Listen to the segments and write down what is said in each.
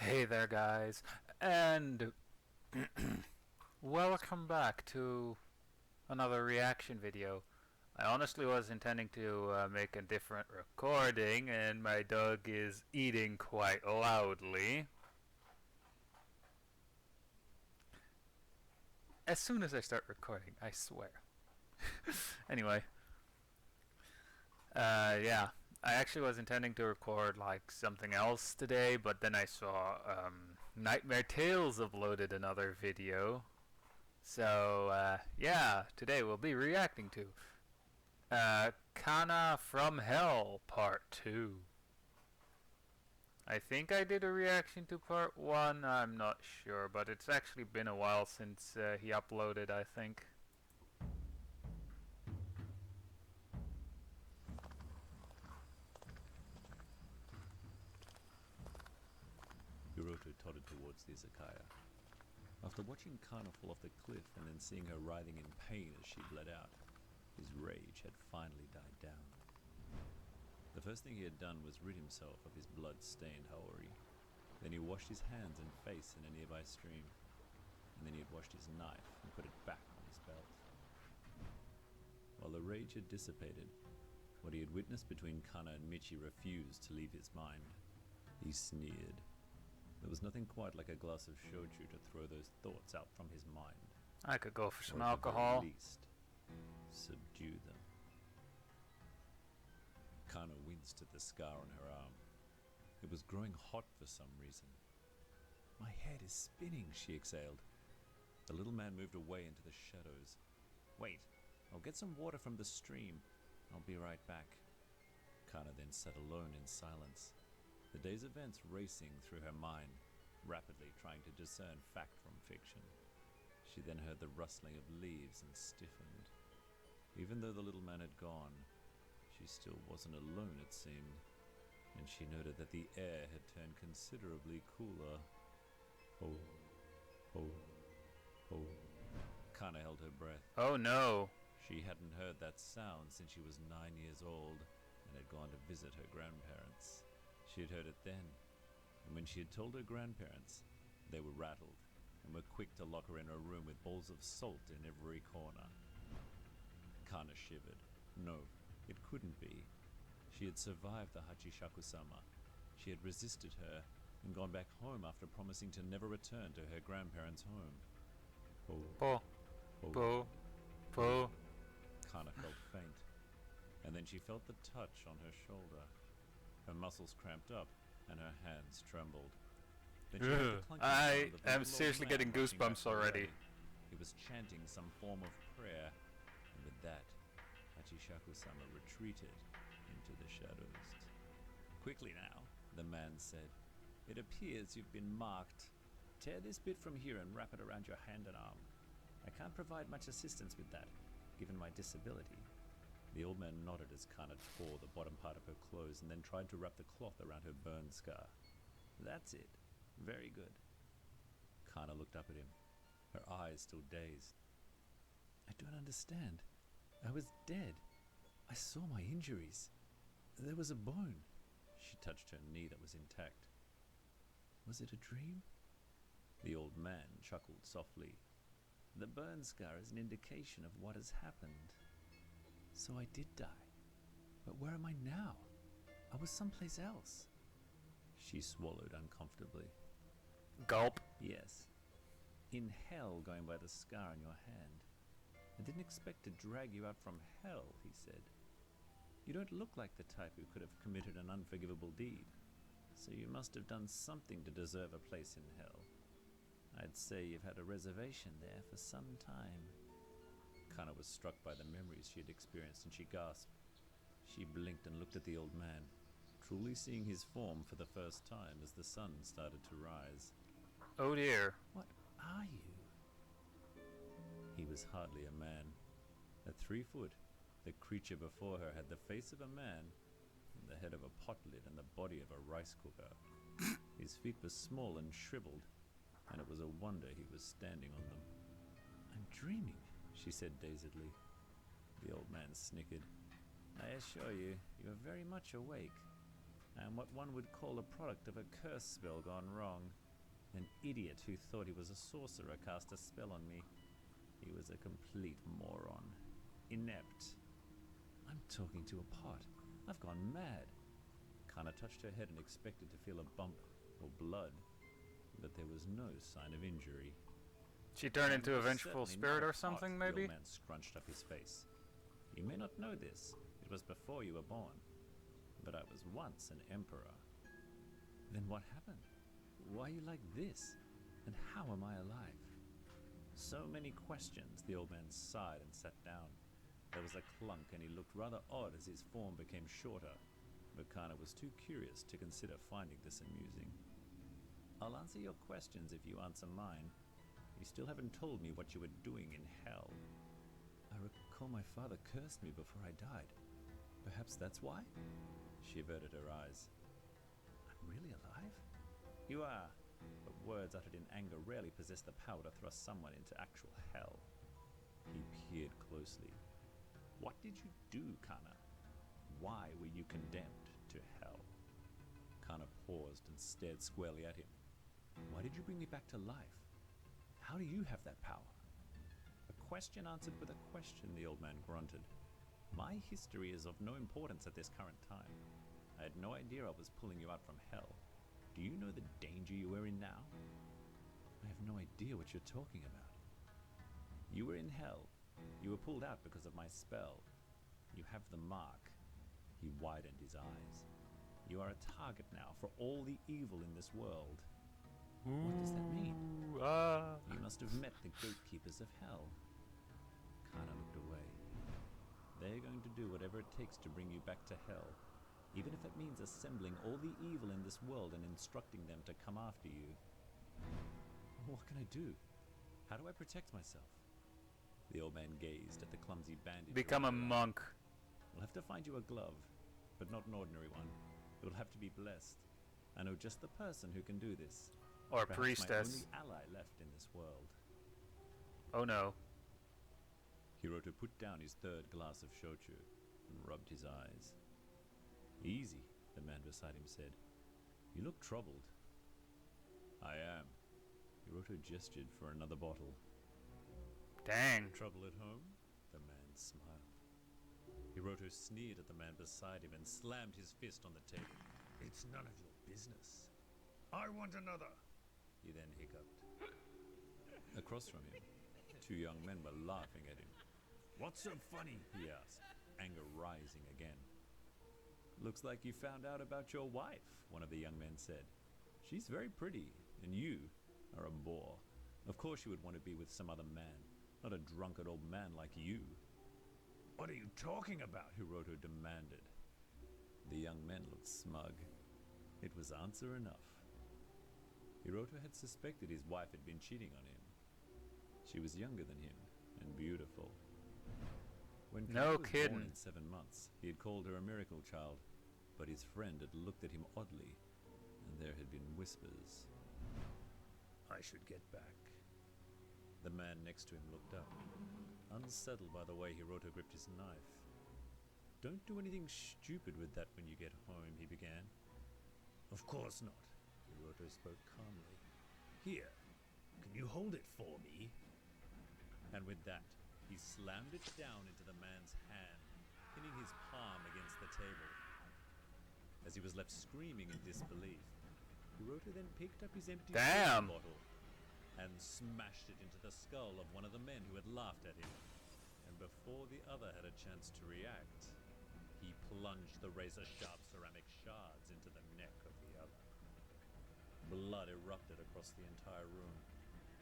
Hey there, guys, and welcome back to another reaction video. I honestly was intending to make a different recording, and my dog is eating quite loudly. As soon as I start recording, I swear. Anyway, yeah, I actually was intending to record like something else today, but then I saw Nightmare Tales uploaded another video. So, yeah, today we'll be reacting to Kana from Hell Part 2. I think I did a reaction to Part 1, I'm not sure, but it's actually been a while since he uploaded, I think. Hiroto tottered towards the izakaya. After watching Kana fall off the cliff and then seeing her writhing in pain as she bled out, his rage had finally died down. The first thing he had done was rid himself of his blood-stained haori. Then he washed his hands and face in a nearby stream. And then he had washed his knife and put it back on his belt. While the rage had dissipated, what he had witnessed between Kana and Michi refused to leave his mind. He sneered. There was nothing quite like a glass of shochu to throw those thoughts out from his mind. I could go for some Or at the very alcohol. least, subdue them. Kana winced at the scar on her arm. It was growing hot for some reason. "My head is spinning," she exhaled. The little man moved away into the shadows. "Wait, I'll get some water from the stream. I'll be right back." Kana then sat alone in silence, the day's events racing through her mind, rapidly trying to discern fact from fiction. She then heard the rustling of leaves and stiffened. Even though the little man had gone, she still wasn't alone, it seemed, and she noted that the air had turned considerably cooler. Ho, ho, ho. Kana held her breath. Oh no. She hadn't heard that sound since she was 9 years old and had gone to visit her grandparents. She had heard it then, and when she had told her grandparents, they were rattled and were quick to lock her in a room with balls of salt in every corner. Kana shivered. No, it couldn't be. She had survived the Hachishaku-sama. She had resisted her and gone back home after promising to never return to her grandparents' home. Oh, Po, oh. po, po. Kana felt faint, and then she felt the touch on her shoulder. Her muscles cramped up, and her hands trembled. Then she heard the clunking I sound of the am little old seriously man getting rushing back goosebumps her already. way. He was chanting some form of prayer, and with that, Hachishaku-sama retreated into the shadows. "Quickly now," the man said. "It appears you've been marked. Tear this bit from here and wrap it around your hand and arm. I can't provide much assistance with that, given my disability." The old man nodded as Kana tore the bottom part of her clothes and then tried to wrap the cloth around her burn scar. "That's it. Very good." Kana looked up at him, her eyes still dazed. "I don't understand. I was dead. I saw my injuries. There was a bone." She touched her knee that was intact. "Was it a dream?" The old man chuckled softly. "The burn scar is an indication of what has happened." "So I did die. But where am I now? I was someplace else." She swallowed uncomfortably. Gulp. "Yes. In hell, going by the scar on your hand. I didn't expect to drag you out from hell," he said. "You don't look like the type who could have committed an unforgivable deed, so you must have done something to deserve a place in hell. I'd say you've had a reservation there for some time." Kana was struck by the memories she had experienced, and she gasped. She blinked and looked at the old man, truly seeing his form for the first time as the sun started to rise. Oh dear. "What are you?" He was hardly a man. At 3 foot, the creature before her had the face of a man, the head of a pot lid, and the body of a rice cooker. His feet were small and shriveled, and it was a wonder he was standing on them. "I'm dreaming," she said dazedly. The old man snickered. "I assure you, you are very much awake. I am what one would call a product of a curse spell gone wrong. An idiot who thought he was a sorcerer cast a spell on me. He was a complete moron. Inept. I'm talking to a pot. I've gone mad. Kana touched her head and expected to feel a bump or blood, but there was no sign of injury. She turned into a was vengeful certainly spirit not a or something, pot. maybe? The old man scrunched up his face. You may not know this. It was before you were born. But I was once an emperor. Then what happened? Why are you like this? And how am I alive? So many questions. The old man sighed and sat down. There was a clunk and he looked rather odd as his form became shorter. But Kana was too curious to consider finding this amusing. I'll answer your questions if you answer mine. You still haven't told me what you were doing in hell. I recall my father cursed me before I died. Perhaps that's why? She averted her eyes. I'm really alive? You are, but words uttered in anger rarely possess the power to thrust someone into actual hell. He peered closely. What did you do, Kana? Why were you condemned to hell? Kana paused and stared squarely at him. Why did you bring me back to life? How do you have that power? A question answered with a question, the old man grunted. My history is of no importance at this current time. I had no idea I was pulling you out from hell. Do you know the danger you are in now? I have no idea what you're talking about. You were in hell. You were pulled out because of my spell. You have the mark. He widened his eyes. You are a target now for all the evil in this world. What does that mean? You must have met the gatekeepers of hell. Kana looked away. They're going to do whatever it takes to bring you back to hell, even if it means assembling all the evil in this world and instructing them to come after you. What can I do? How do I protect myself? The old man gazed at the clumsy bandage. Become a monk. We'll have to find you a glove, but not an ordinary one. It will have to be blessed. I know just the person who can do this. Or Perhaps priestess. my only ally left in this world. Oh no. Hiroto put down his third glass of shochu and rubbed his eyes. Easy, the man beside him said. You look troubled. I am. Hiroto gestured for another bottle. Dang. Trouble at home? The man smiled. Hiroto sneered at the man beside him and slammed his fist on the table. It's none of your business. I want another. He then hiccuped. Across from him, two young men were laughing at him. What's so funny? He asked, anger rising again. Looks like you found out about your wife, one of the young men said. She's very pretty, and you are a bore. Of course you would want to be with some other man, not a drunkard old man like you. What are you talking about? Hiroto demanded. The young men looked smug. It was answer enough. Hiroto had suspected his wife had been cheating on him. She was younger than him and beautiful. When Kana was born in 7 months, he had called her a miracle child, but his friend had looked at him oddly, and there had been whispers. I should get back. The man next to him looked up, unsettled by the way Hiroto gripped his knife. Don't do anything stupid with that when you get home, he began. Of course not, Hiroto spoke calmly. Here, can you hold it for me? And with that, he slammed it down into the man's hand, pinning his palm against the table. As he was left screaming in disbelief, Hiroto then picked up his empty bottle and smashed it into the skull of one of the men who had laughed at him. And before the other had a chance to react, he plunged the razor-sharp ceramic shards into the neck of the other. Blood erupted across the entire room,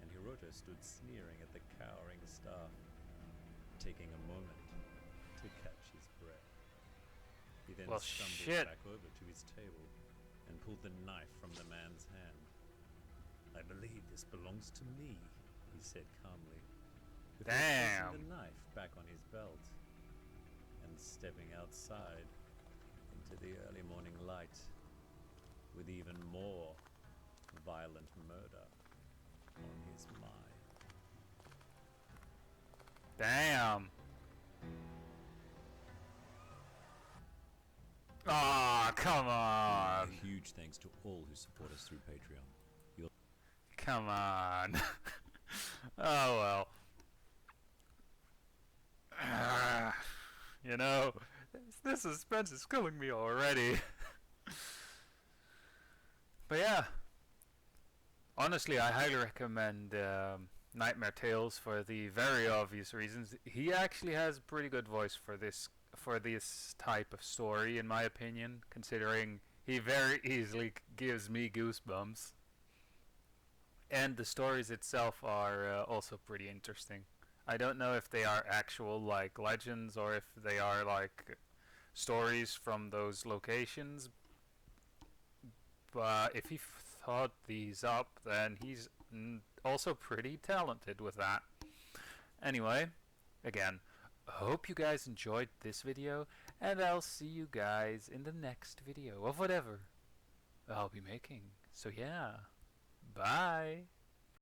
and Hiroto stood sneering at the cowering staff, taking a moment to catch his breath. He then stumbled back over to his table and pulled the knife from the man's hand. I believe this belongs to me, he said calmly, before placing the knife back on his belt and stepping outside into the early morning light with even more violent murder on his mind. Damn. Ah, come on. huge thanks to all who support us through Patreon. You'll Come on. Oh well. You know, this suspense is killing me already. But yeah, honestly, I highly recommend Nightmare Tales for the very obvious reasons. He actually has a pretty good voice for this type of story, in my opinion, considering he very easily gives me goosebumps. And the stories itself are also pretty interesting. I don't know if they are actual like legends or if they are like stories from those locations, but if he thought these up, then he's also pretty talented with that. Anyway, again, hope you guys enjoyed this video, and I'll see you guys in the next video of whatever I'll be making. So yeah, bye!